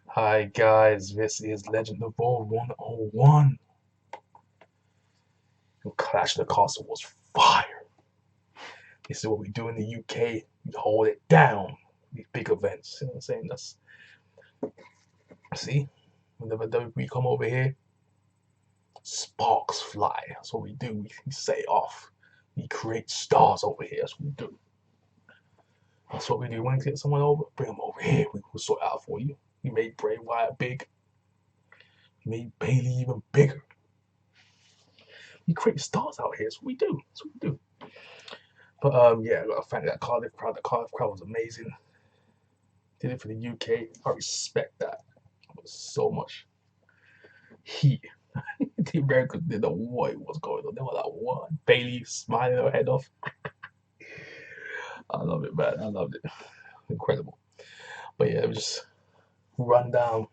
Hi guys, this is Legend of All 101. And Clash of the Castle was fire. This is what we do in the UK. We hold it down. These big events. You know what I'm saying? That's see, whenever we come over here, sparks fly. That's what we do. We set it off. We create stars over here. That's what we do. That's what we do. Want to get someone over? Bring them over here. We will sort it out for you. We made Bray Wyatt big. We made Bayley even bigger. We create stars out here. That's what we do. That's what we do. But yeah, I gotta thank that Cardiff crowd. The Cardiff crowd was amazing. Did it for the UK. I respect that. So much heat. The Americans didn't know what was going on. They were like, what? Bayley smiling her head off. I love it, man. I loved it. Incredible. But yeah, it was just run down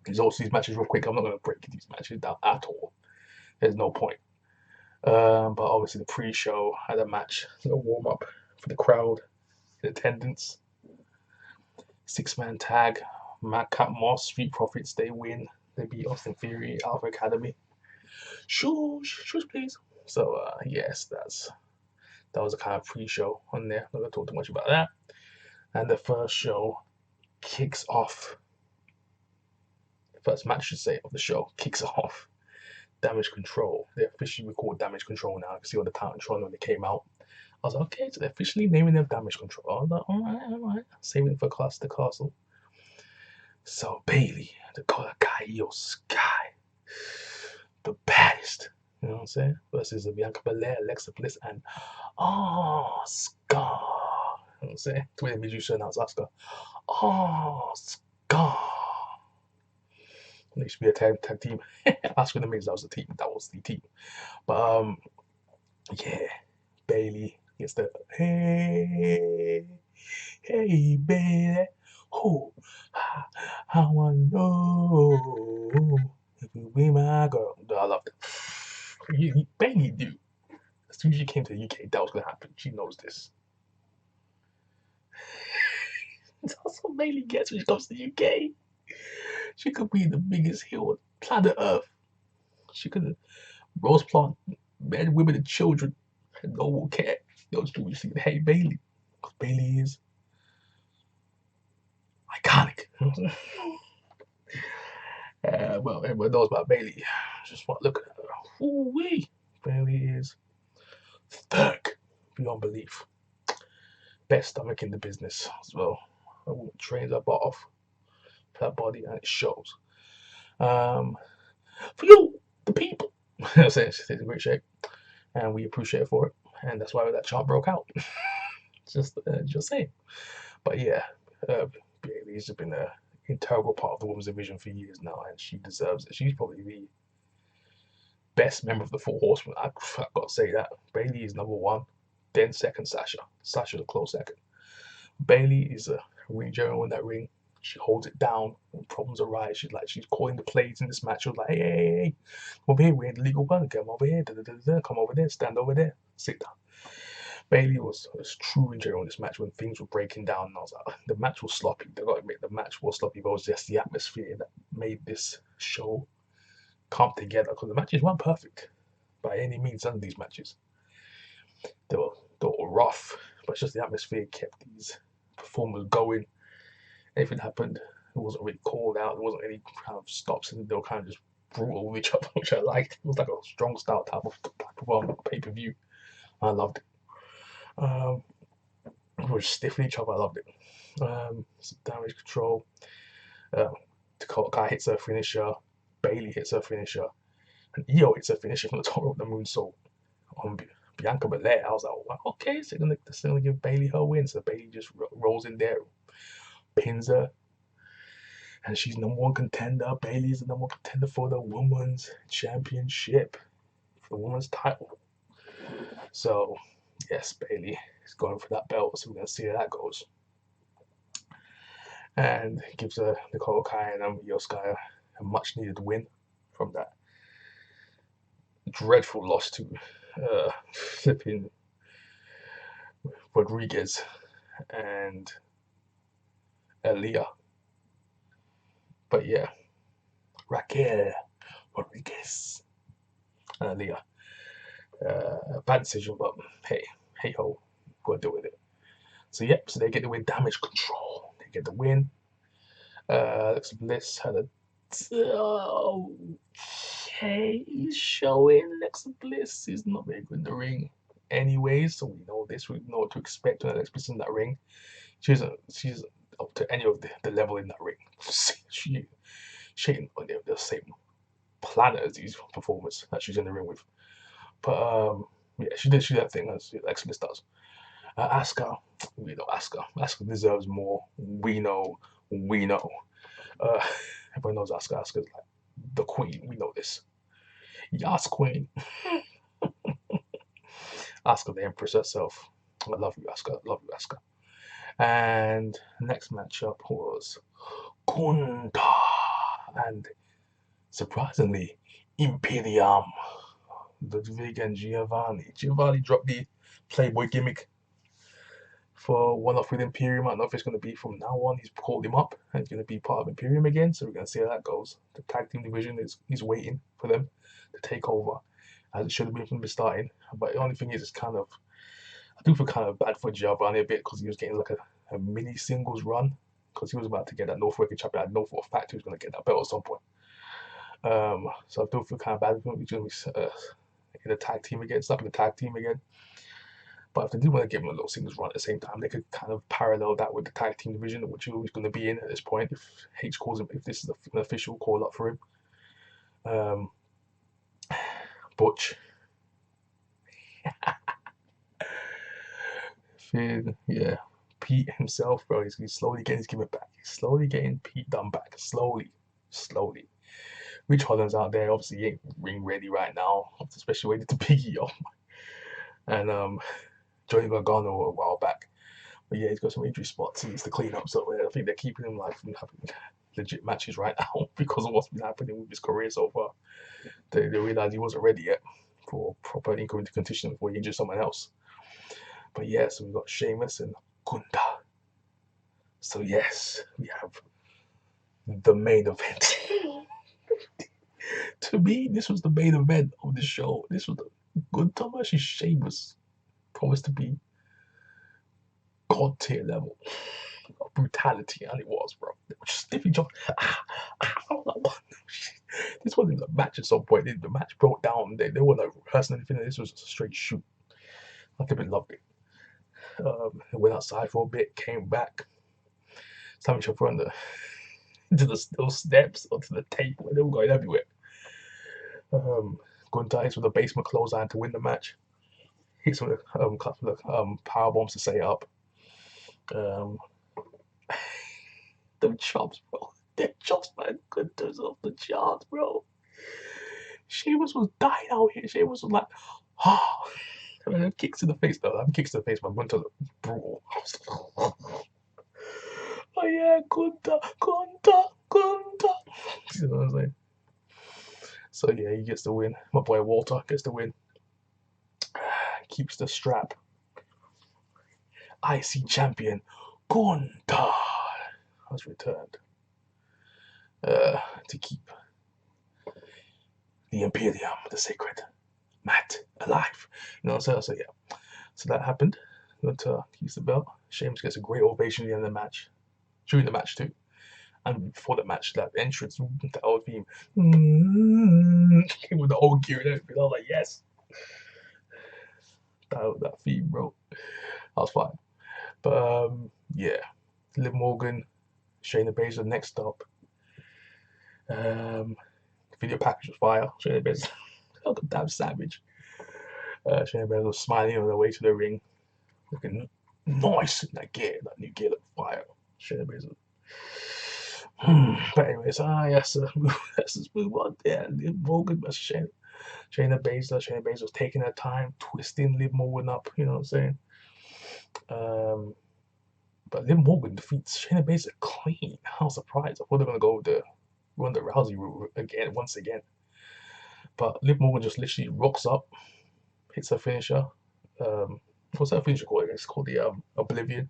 these matches real quick. I'm not gonna break these matches down at all. There's no point. But obviously the pre-show had a match, a warm-up for the crowd in attendance. Six-man tag. Madcap Moss, Street Profits, they win. They beat Austin Theory, Alpha Academy. Shush, please. So yes, that was a kind of pre-show on there. I'm not gonna talk too much about that. And the first show kicks off. The first match, I should say, of the show kicks off. Damage Control. They officially recall Damage Control now. You can see on the title control when they came out. I was like, okay, so they're officially naming them Damage Control. I was like, all right. Saving it for Clash the Castle. So Bayley, the color Kaio Sky, the baddest. You know what I'm saying? Versus Bianca Belair, Alexa Bliss, and Scar. You know what I'm saying? Twitter made you announce Oscar. Scar. They should be a tag team. Oscar and the Miz, that was the team. That was the team. But yeah, Bayley gets the hey baby, who I wanna know if you be my girl. I love it. Bayley knew as soon as she came to the UK that was gonna happen. She knows this. That's what Bayley gets when she comes to the UK. She could be the biggest heel on planet Earth. She could rose plant men, women, and children, and no one will care. They'll just be saying, "Hey Bayley," because Bayley is iconic. Well, everyone knows about Bayley. Just want to look at her. Ooh-wee. Bayley is thick beyond belief. Best stomach in the business as well. I woman trains her butt off for that body and it shows. For you, the people. She's in great shape and we appreciate it for it. And that's why that chart broke out. Just saying. But yeah, Bayley's been an integral part of the women's division for years now, and she deserves it. She's probably the best member of the Four Horsemen. I've got to say that. Bayley is number one, then second Sasha. Sasha's a close second. Bayley is a ring general in that ring. She holds it down when problems arise. She's calling the plays in this match. She was like, hey, come over here, we're in the legal run. Come over here, come over there, stand over there, sit down. Bayley was true ring general in this match when things were breaking down. And I was like, the match was sloppy. They got to admit, the match was sloppy, but it was just the atmosphere that made this show come together because the matches weren't perfect by any means. None of these matches they were rough, but it's just the atmosphere kept these performers going. Anything happened, it wasn't really called out. There wasn't any kind of stops, and they were kind of just brutal with each other, which I liked. It was like a strong style type of pay per view. I loved it. We were stiffing each other. I loved it. Some damage control. Dakota Kai hits her finisher. Bayley hits her finisher. And Io hits her finisher from the top of the moonsault on Bianca Belair. I was like, well, okay, so they're gonna give Bayley her win. So Bayley just rolls in there, pins her, and she's number one contender. Bayley is the number one contender for the women's championship, for the women's title. So yes, Bayley is going for that belt. So we're gonna see how that goes. And gives Nicole Kai and Io Sky a much needed win from that dreadful loss to flipping Rodriguez and Aaliyah. But yeah, Raquel Rodriguez and Leah. Bad decision, but hey ho, gotta deal with it. So yep, so they get the win. Damage control. They get the win. Alexa Bliss had a okay showing. Alexa Bliss is not very good in the ring anyway, so we know this. We know what to expect when Alexa Bliss in that ring. She's up to any of the level in that ring. She ain't on the same planet as these performers that she's in the ring with. But yeah, she did that thing as Alexa Bliss does. Asuka, we know Asuka. Asuka deserves more. We know. Uh, Everyone knows Asuka. Asuka's like the queen. We know this. Yas queen. Asuka, the empress herself. I love you, Asuka. Love you, Asuka. And next matchup was Kunta and surprisingly Imperium. Ludwig and Giovanni. Giovanni dropped the Playboy gimmick for one off with Imperium. I don't know if it's going to be from now on. He's called him up and he's going to be part of Imperium again. So we're going to see how that goes. The tag team division he's waiting for them to take over, as it should have been from the starting. But the only thing is, I do feel kind of bad for Giovanni a bit because he was getting like a mini singles run because he was about to get that North American champion. I know for a fact he was going to get that belt at some point. So I do feel kind of bad for him. He's going to be in the tag team again, stuck in the tag team again. But if they do want to give him a little singles run at the same time, they could kind of parallel that with the tag team division, which he's going to be in at this point. If H calls him, if this is an official call up for him, Butch, Finn, yeah, Pete himself, bro, he's slowly getting his gimmick back. He's slowly getting Pete done back, slowly. Rich Holland's out there, obviously he ain't ring ready right now, especially waiting to Piggy off. And Johnny Gargano a while back. But yeah, he's got some injury spots he needs to clean up. So I think they're keeping him like from having legit matches right now because of what's been happening with his career so far. They realized he wasn't ready yet for proper incoming competition before he injured someone else. But yeah, so we've got Sheamus and Kunta. So yes, we have the main event. To me, this was the main event of the show. This was the Kunta versus Sheamus. Promised to be god tier level of brutality, and it was, bro. They were just stiff each other. This wasn't a match at some point. The match broke down. They weren't like rehearsing anything. This was a straight shoot. I think they loved it. They went outside for a bit, came back, slamming each other into the steel steps, onto the table, and they were going everywhere. Gunter hits with a basement clothesline to win the match. Hits with power bombs to set it up. Them chops, bro. Them chops, man. Gunter's off the charts, bro. Sheamus was dying out here. Sheamus was like, oh. I mean, kicks in the face, though. Kicks in the face, but Gunter's brutal. Oh, yeah, Gunter. You know what I'm saying? So, yeah, he gets the win. My boy Walter gets the win. Keeps the strap. IC champion Gunter has returned to keep the Imperium, the sacred mat, alive. You know what I'm saying? So yeah, so that happened. Gunter keeps the belt. Sheamus gets a great ovation at the end of the match, during the match too, and before the match, that entrance, the old theme, came with the old gear and everything. I was like, yes, that theme, bro, that was fine. But yeah, Liv Morgan, Shayna Baszler next up. Video package was fire. Shayna Baszler, oh, damn savage. Shayna Baszler was smiling on the way to the ring, looking nice in that gear. That new gear looked fire. Shayna Baszler. But anyways, yes, let's just move on. Yeah, Liv Morgan versus Shayna Baszler. Shayna Baszler was taking her time, twisting Liv Morgan up. You know what I'm saying? But Liv Morgan defeats Shayna Baszler clean. I was surprised. I thought they were gonna go with the Ronda Rousey route again, once again. But Liv Morgan just literally rocks up, hits her finisher. What's that finisher called? It's called the Oblivion.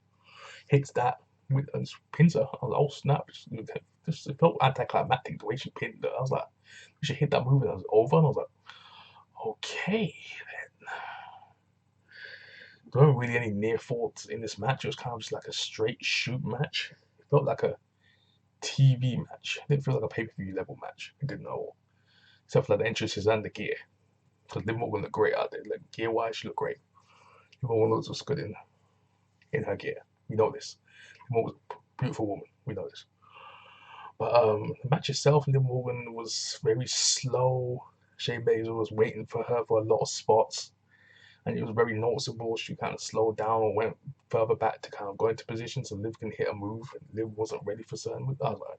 Hits that, and pins her. I was like, oh snap! It felt anticlimactic the way she pinned her. I was like, she hit that move and it was over. And I was like, okay. There weren't really any near faults in this match. It was kind of just like a straight shoot match. It felt like a TV match. It didn't feel like a pay-per-view level match. It didn't know. Except for like the entrances and the gear. Because Liv Morgan looked great out there. Like gear wise, she looked great. Liv Morgan looks good in her gear. We know this. Liv Morgan's a beautiful woman. We know this. But the match itself, Liv Morgan was very slow. Shayna Baszler was waiting for her for a lot of spots. And it was very noticeable. She kind of slowed down or went further back to kind of go into position so Liv can hit a move. And Liv wasn't ready for certain moves. I was like,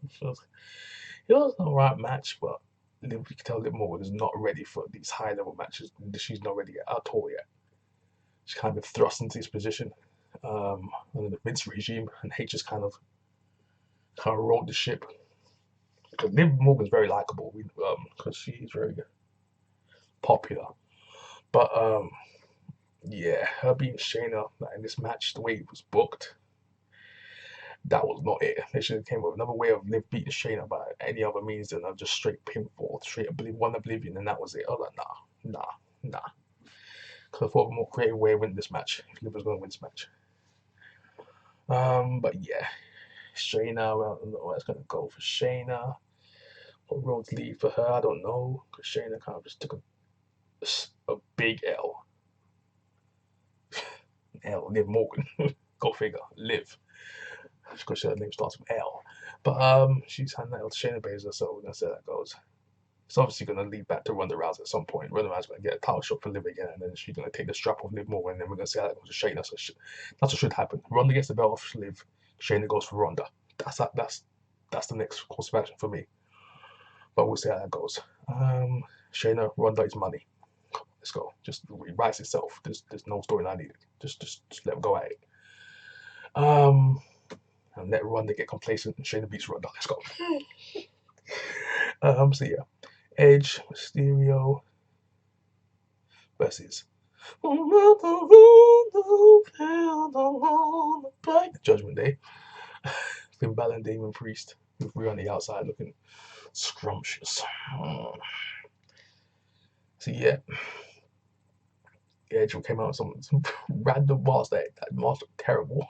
it was an alright match, but Liv, you can tell Liv Morgan is not ready for these high level matches. She's not ready at all yet. She's kind of been thrust into this position under the Vince regime, and H just kind of rode the ship. Because Liv Morgan's very likable, because she's very popular. But yeah, her being Shayna in this match, the way it was booked, that was not it. They should have came up with another way of Liv beating Shayna by any other means than just straight pinfall, straight one oblivion, and that was it. I was like, nah. Because I thought of a more creative way of winning this match. If Liv was going to win this match. But yeah, Shayna, I don't know where it's going to go for Shayna. What road's lead for her, I don't know. Because Shayna kind of just took a big L. Liv Morgan. Go figure. Liv. Because her name starts with L. But she's handing that to Shayna Baszler, so we're going to see how that goes. It's obviously going to lead back to Ronda Rousey at some point. Ronda Rousey's going to get a title shot for Liv again, and then she's going to take the strap off Liv Morgan, and then we're going to see how that goes to Shayna. So that's what should happen. Ronda gets the belt off Liv. Shayna goes for Ronda. That's the next course of action for me. But we'll see how that goes. Shayna, Ronda is money. Let's go. Just it writes itself. There's no storyline needed. Just let them go at it. And let Ronda get complacent and Shayna beats Ronda. Let's go. So yeah, Edge, Mysterio versus Judgment Day. Finn Balor and Damon Priest with Rhea on the outside looking scrumptious. So yeah, Edge came out with some random mask. That mask looked terrible.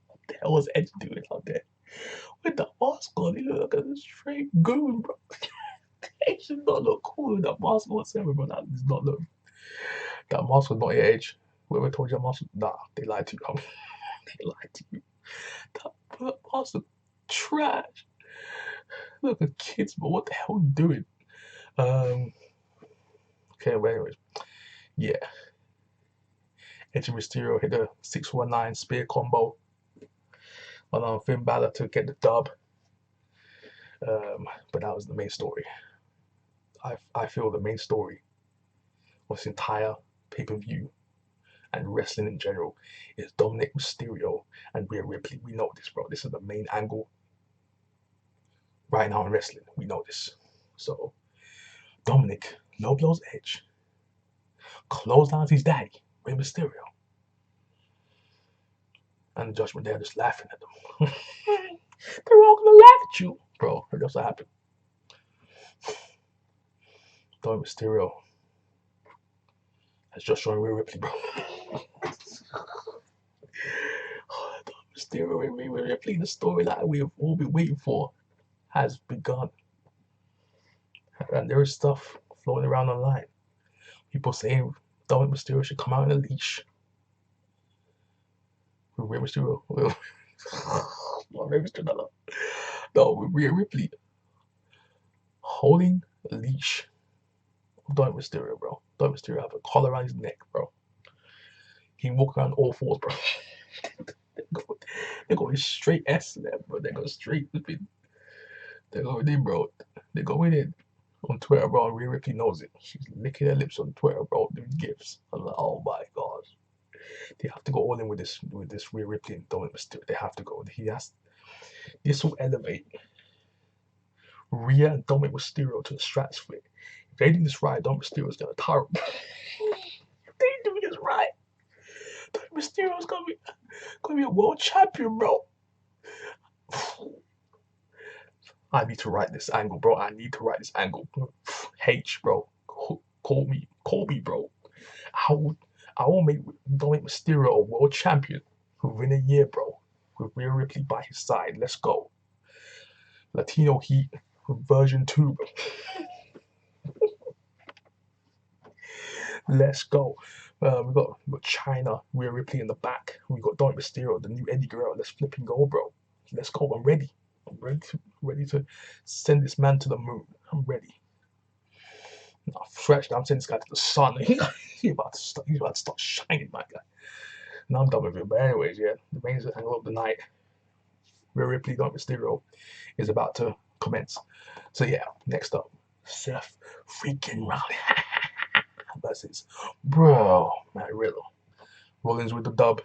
What the hell was Edge doing out there? With the mask on, he looked like a straight goon, bro. Edge does not look cool with that mask whatsoever, bro. That does not look. That mask was not your Edge. Whoever told you that mask, nah, they lied to you. They lied to you. That mask look trash. Look at kids, but what the hell are you doing? Okay, well, anyways, yeah. Edge and Mysterio hit a 619 spear combo on Finn Balor to get the dub. But that was the main story. I feel the main story of this entire pay-per-view and wrestling in general is Dominick Mysterio and Rhea Ripley. We know this, bro. This is the main angle right now in wrestling. We know this. So Dominick low blows Edge, clotheslines his daddy, Rey Mysterio, and the Judgment Day are just laughing at them. They're all gonna laugh at you, bro. That's what happened. Dominick Mysterio has just shown Rhea Ripley, bro. Mysterio and Rhea Ripley, the storyline we have all been waiting for, has begun. And there is stuff floating around online. People saying Dominick Mysterio should come out in a leash. With Rhea Mysterio. No, with Rhea Ripley holding a leash of Dominick Mysterio, bro. Dominick Mysterio have a collar around his neck, bro. He can walk around all fours, bro. They're going straight S to them, bro. They go straight. They're going in, bro. They go in on Twitter, bro. Rhea Ripley knows it. She's licking her lips on Twitter, bro. Doing gifs. I'm like, oh my god. They have to go all in with this Rhea Ripley and Dominick Mysterio. They have to go. This will elevate Rhea and Dominick Mysterio to the stratosphere. If they do this right, Dominick Mysterio is gonna tire them. If they do this right, Dominick Mysterio's gonna be a world champion, bro. I need to write this angle, bro. I need to write this angle. H, bro. Call me, bro. I will make Dominick Mysterio a world champion within a year, bro. With Rhea Ripley by his side. Let's go. Latino Heat version 2, bro. Let's go. We got China, Rhea Ripley in the back. We got Dominick Mysterio, the new Eddie Guerrero. Let's flipping go, bro. Let's go. I'm ready. I'm ready to send this man to the moon. I'm ready. No, stretched. I'm sending this guy to the sun. He's about to start shining, my guy. Now I'm done with it. But anyways, yeah, the main angle of the night, Rhea Ripley, Dominick Mysterio, is about to commence. So yeah, next up, Seth freaking Rollins versus bro, Matt Riddle. Rollins with the dub.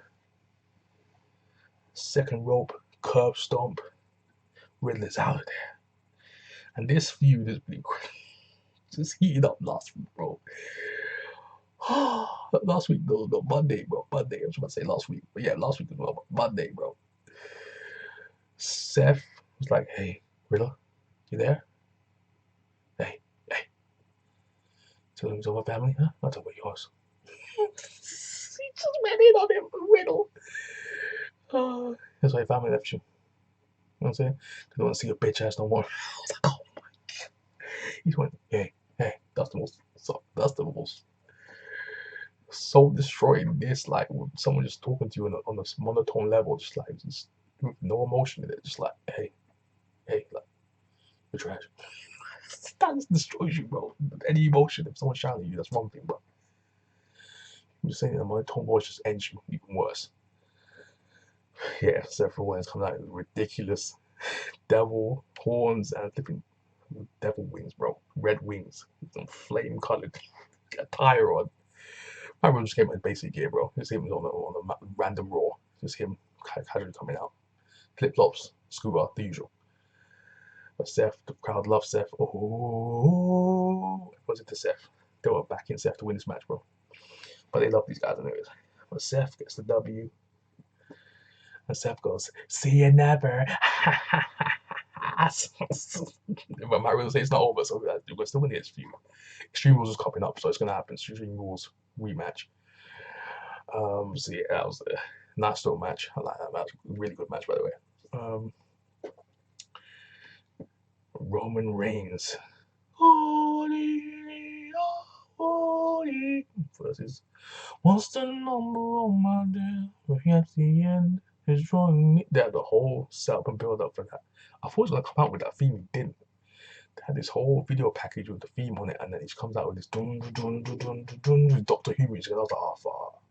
Second rope, curb stomp. Riddler's out of there. And this feud has been just heated up last week, bro. Last week, no, Monday, bro. Monday. I was about to say last week. But yeah, last week as well. Monday, bro. Seth was like, hey, Riddle, you there? Hey. Tell him he's over family, huh? I'll talk about yours. He just went in on him, Riddle. That's why your family left you. You know what I'm saying? They don't want to see your bitch ass no more. I was like, oh my god. He went, hey, that's the most soul destroying this, like with someone just talking to you on a monotone level, just with no emotion in it, just like, hey, like, you're trash. That just destroys you, bro. Any emotion, if someone's shouting at you, that's one thing, bro. I'm just saying, a monotone voice just ends you even worse. Yeah, Seth Rollins comes out with ridiculous devil horns and flipping devil wings, bro. Red wings, some flame colored attire on. I remember just came out in basic gear, bro. Just him on a random Raw. Just him casually coming out. Flip flops, scuba, the usual. But Seth, the crowd loves Seth. Oh, was it to Seth? They were backing Seth to win this match, bro. But they love these guys anyways. But Seth gets the W. And Seth goes, see you never. But my real say it's not over, so we're still in the feud. Extreme Rules is coming up, so it's gonna happen. Extreme Rules rematch. So yeah, that was a nice little match. I like that match. Really good match, by the way. Roman Reigns. Versus what's the number on my deal? At the end is drawing me. They had the whole setup and build up for that. I thought it was gonna come out with that theme. It didn't. They had this whole video package with the theme on it, and then it comes out with this dun dun dun dun dun dun with Doctor Who music. And I was like, oh fuck.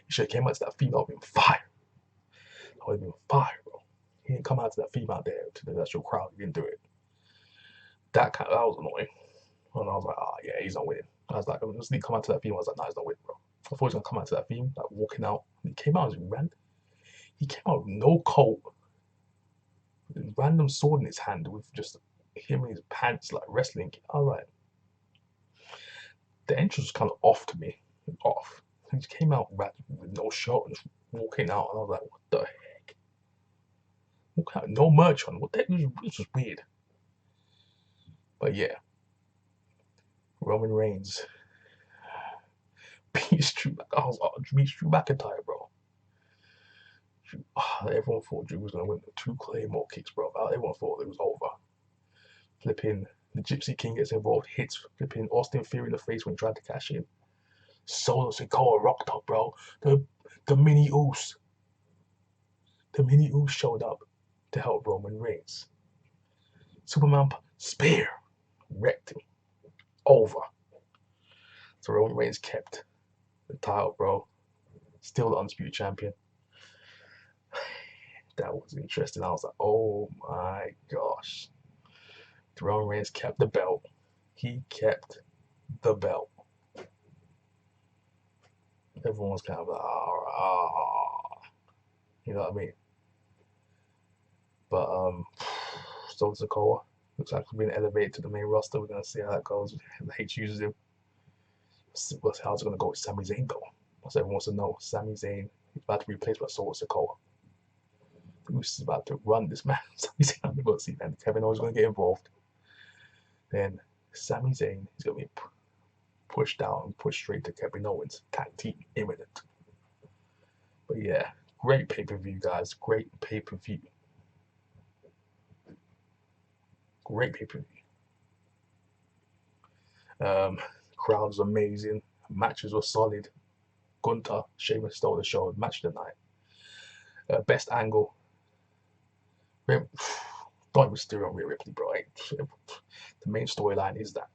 He should have came out to that theme. That would have been fire. That would have been fire, bro. He didn't come out to that theme out there to the actual crowd. He didn't do it. That was annoying. And I was like, yeah, he's not winning. I was like, just need to come out to that theme. I was like, nah, he's not winning, bro. I thought he was gonna come out to that theme, like walking out. And he came out as ran. He came out with no coat, with a random sword in his hand, with just him in his pants, like wrestling. I was like, the entrance was kind of off to me. Off. He just came out with no shirt and just walking out, and I was like, what the heck? Walking out, no merch on. What the heck? It was just weird. But yeah, Roman Reigns. Beast Drew McIntyre, bro. Everyone thought Drew was going to win the 2 Claymore kicks, bro. Everyone thought it was over. Flipping, the Gypsy King gets involved, hits flipping Austin Theory in the face when he tried to cash in. Solo Sikoa rocked up, bro. The mini Uso. The mini Uso showed up to help Roman Reigns. Superman spear wrecked him. Over. So Roman Reigns kept the title, bro. Still the undisputed champion. That was interesting. I was like, oh my gosh. Roman Reigns kept the belt. He kept the belt. Everyone's kind of like, you know what I mean? But Solo Sikoa looks like he's being elevated to the main roster. We're gonna see how that goes. H uses him. How's it gonna go with Sami Zayn though? That's what everyone wants to know. Sami Zayn He's about to replace my Soul Sokoa. Who's about to run this match? So he's going to see that Kevin Owens is going to get involved. Then Sami Zayn is going to be pushed down and pushed straight to Kevin Owens. Tag team imminent. But yeah, great pay-per-view, guys. Great pay-per-view. Great pay-per-view. Crowd was amazing. Matches were solid. Gunter, Sheamus stole the show. Match of the night. Best angle. Don't Mysterio and Rhea Ripley, bro. The main storyline is that.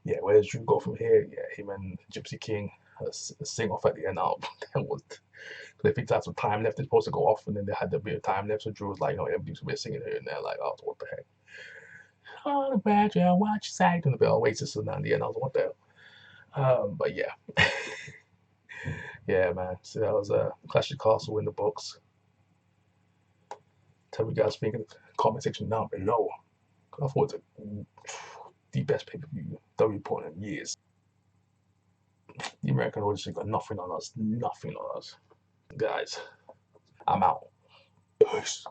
Yeah, where does Drew go from here? Yeah, him and Gypsy King sing off at the end. Now that was. They think that's some time left. It's supposed to go off, and then they had a bit of time left. So Drew was like, you know, everybody's gonna be singing here and there. Like, oh, what the heck? Oh, bad, yeah, watch side and a bit of Oasis, and then the end, I was what the hell? But yeah, yeah, man. So that was Clash of Castle in the books. Tell me what you guys think in the comment section down below. I thought it was the best pay-per-view W point in years. The American audience got nothing on us. Nothing on us. Guys, I'm out. Peace.